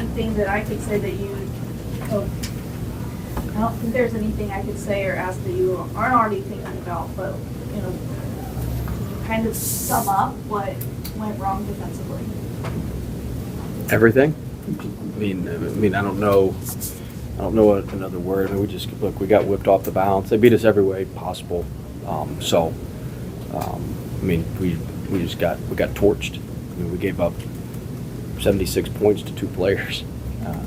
anything that I could say that oh, I don't think there's anything I could say or ask that you aren't already thinking about, but, kind of sum up what went wrong defensively. Everything. I mean, I don't know another word. I mean, we got whipped off the bounce. They beat us every way possible. We got torched. I mean, we gave up 76 points to 2 players.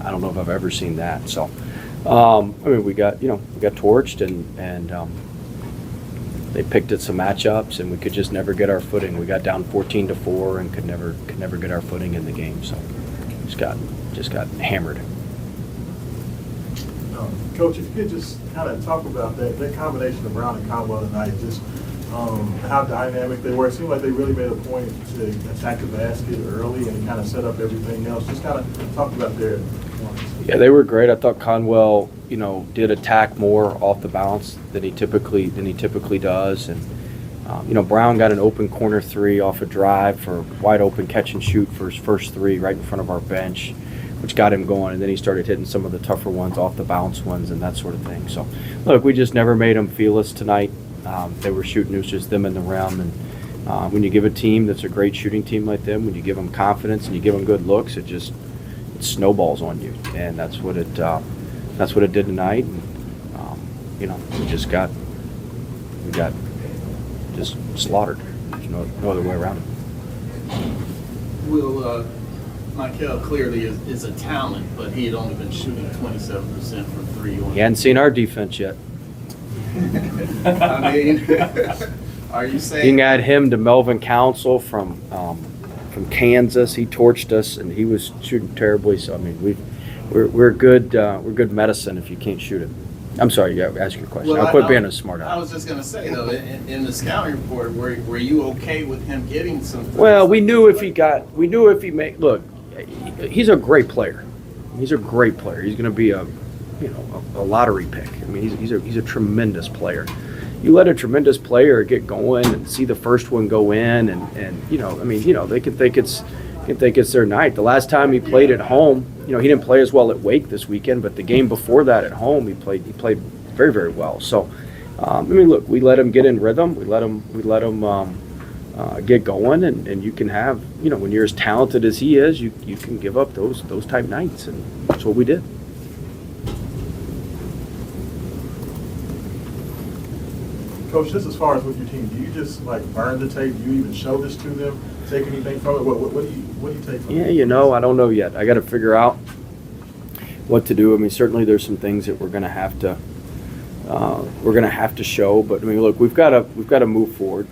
I don't know if I've ever seen that. So, we got torched and they picked at some matchups, and we could just never get our footing. We got down 14-4 and could never get our footing in the game. So, just got hammered. Coach, if you could just kind of talk about that combination of Brown and Conwell tonight, just how dynamic they were. It seemed like they really made a point to attack the basket early and kind of set up everything else. Just kind of talk about their performance. Yeah, they were great. I thought Conwell, did attack more off the bounce than he typically does, and Brown got an open corner 3 off a drive for wide open catch and shoot for his first 3 right in front of our bench, which got him going, and then he started hitting some of the tougher ones, off the bounce ones, and that sort of thing. So, look, we just never made them feel us tonight. They were shooting, it was just them in the rim, and when you give a team that's a great shooting team like them, when you give them confidence and you give them good looks, it snowballs on you, and that's what it did tonight. And, we got just slaughtered. There's no other way around it. Will Michael clearly is a talent, but he had only been shooting 27% from 3. He hadn't seen our defense yet. I mean, are you saying You can add him to Melvin Council from Kansas. He torched us, and he was shooting terribly. So I mean, we're good medicine if you can't shoot it. I'm sorry, you ask your question. Well, I'll quit being a smart I aleck. was just going to say, though, in the scouting report, were you okay with him getting some? Well, we knew if he made. Look, he's a great player. He's a great player. He's going to be a lottery pick. I mean, he's a tremendous player. You let a tremendous player get going and see the first one go in, and they can think it's their night. The last time he played at home, he didn't play as well at Wake this weekend, but the game before that at home, he played very, very well. So, look, we let him get in rhythm. We let him get going, and you can have, when you're as talented as he is, you can give up those type nights, and that's what we did. Coach, just as far as with your team, do you just burn the tape? Do you even show this to them? Take anything from it? What do you take from it? Yeah, I don't know yet. I got to figure out what to do. I mean, certainly there's some things that we're going to have to show. But I mean, look, we've got to move forward.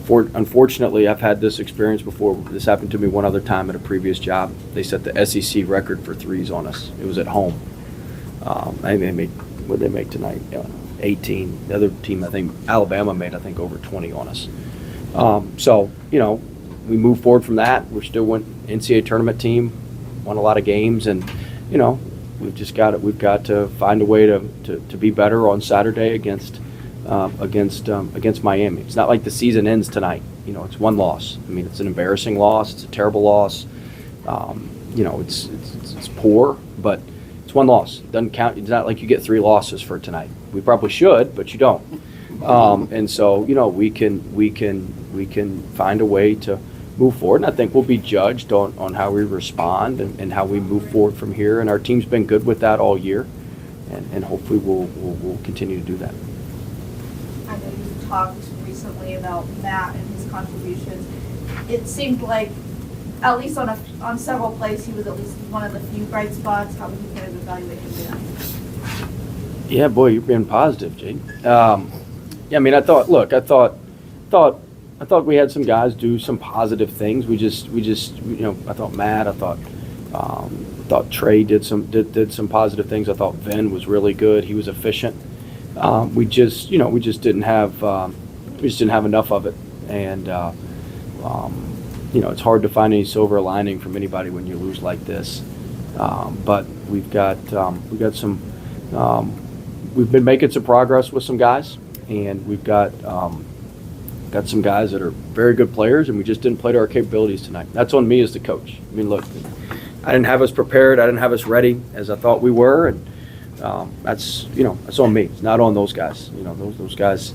Unfortunately, I've had this experience before. This happened to me one other time at a previous job. They set the SEC record for threes on us. It was at home. I think what did they make tonight? 18. The other team, I think Alabama made, over 20 on us. We move forward from that. We're still NCAA tournament team, won a lot of games, and we've got to find a way to be better on Saturday against Miami. It's not like the season ends tonight. It's one loss. I mean, it's an embarrassing loss. It's a terrible loss. It's poor, but it's one loss. It doesn't count. It's not like you get 3 losses for tonight. We probably should, but you don't. And so, we can find a way to move forward. And I think we'll be judged on how we respond and how we move forward from here. And our team's been good with that all year. And hopefully we'll continue to do that. I know you talked recently about Matt and his contributions. It seemed like, at least on several plays, he was at least one of the few bright spots. How would you guys evaluate him tonight? Yeah, boy, you're being positive, Jake. I mean, I thought we had some guys do some positive things. We just, I thought Matt, I thought Trey did some positive things. I thought Vin was really good. He was efficient. We just didn't have enough of it, and it's hard to find any silver lining from anybody when you lose like this. But we've got some. We've been making some progress with some guys, and we've got got some guys that are very good players, and we just didn't play to our capabilities tonight. That's on me as the coach. I mean, look, I didn't have us prepared. I didn't have us ready as I thought we were, and that's on me. It's not on those guys. Those guys,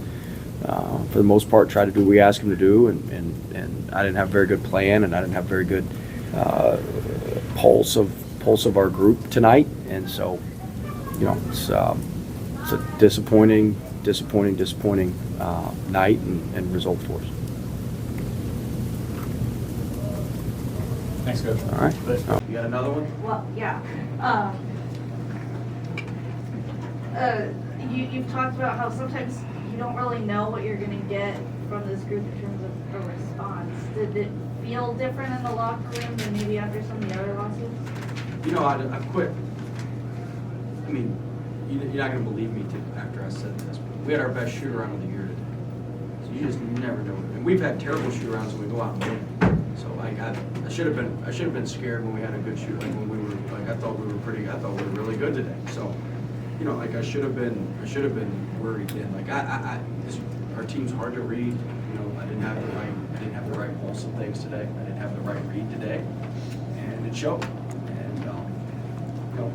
for the most part, try to do what we ask them to do, and I didn't have a very good plan, and I didn't have very good pulse of our group tonight, and so it's a disappointing night and result for us. Thanks, Coach. All right. You got another one? Well, yeah. You've talked about how sometimes you don't really know what you're going to get from this group in terms of a response. Did it feel different in the locker room than maybe after some of the other losses? I quit. I mean, you're not going to believe me after I said this, but we had our best shoot-around of the year today. So you just never know. And we've had terrible shoot-arounds when we go out and win. So I should have been scared when we had a good shoot. Like when we were I thought we were really good today. So I should have been worried then. Our team's hard to read. I didn't have the right pulse of things today. I didn't have the right read today, and it showed. And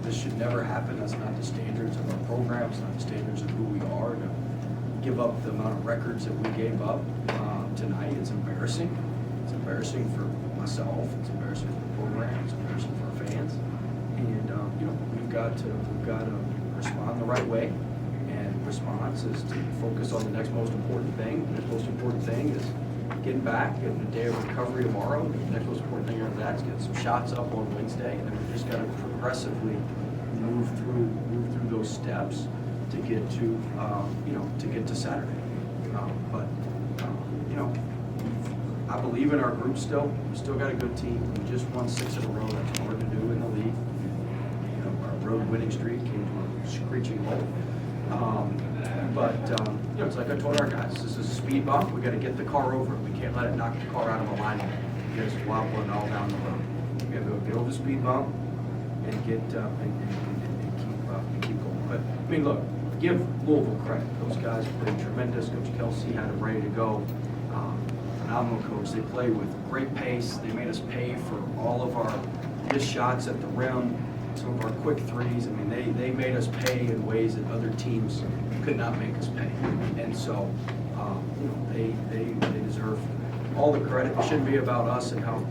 this should never happen. That's not the standards of our program. It's not the standards of who we are. To give up the amount of records that we gave up tonight, it's embarrassing. It's embarrassing for myself. It's embarrassing for the program. It's embarrassing for our fans. And we've got to respond the right way. And response is to focus on the next most important thing. The next most important thing is getting back, getting a day of recovery tomorrow. The next most important thing after that is getting some shots up on Wednesday, and then we just got to progressively move through those steps to get to Saturday. I believe in our group still. We still got a good team. We just won 6 in a row. That's hard to do in the league. Our road winning streak came to a screeching halt. It's like I told our guys, this is a speed bump. We got to get the car over it. We can't let it knock the car out of alignment. We got to wobbling all down the road. We got to get over the speed bump and get and keep going. But I mean, look, give Louisville credit. Those guys played tremendous. Coach Kelsey had them ready to go. Phenomenal coach. They play with great pace. They made us pay for all of our missed shots at the rim, some of our quick threes. I mean, they made us pay in ways that other teams could not make us pay. And so, they deserve all the credit. It shouldn't be about us and how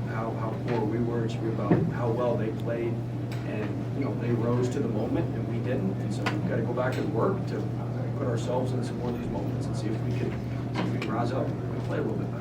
poor we were. It should be about how well they played. And, they rose to the moment and we didn't. And so we've got to go back and work to put ourselves in some more of these moments and see if we can rise up and play a little bit better.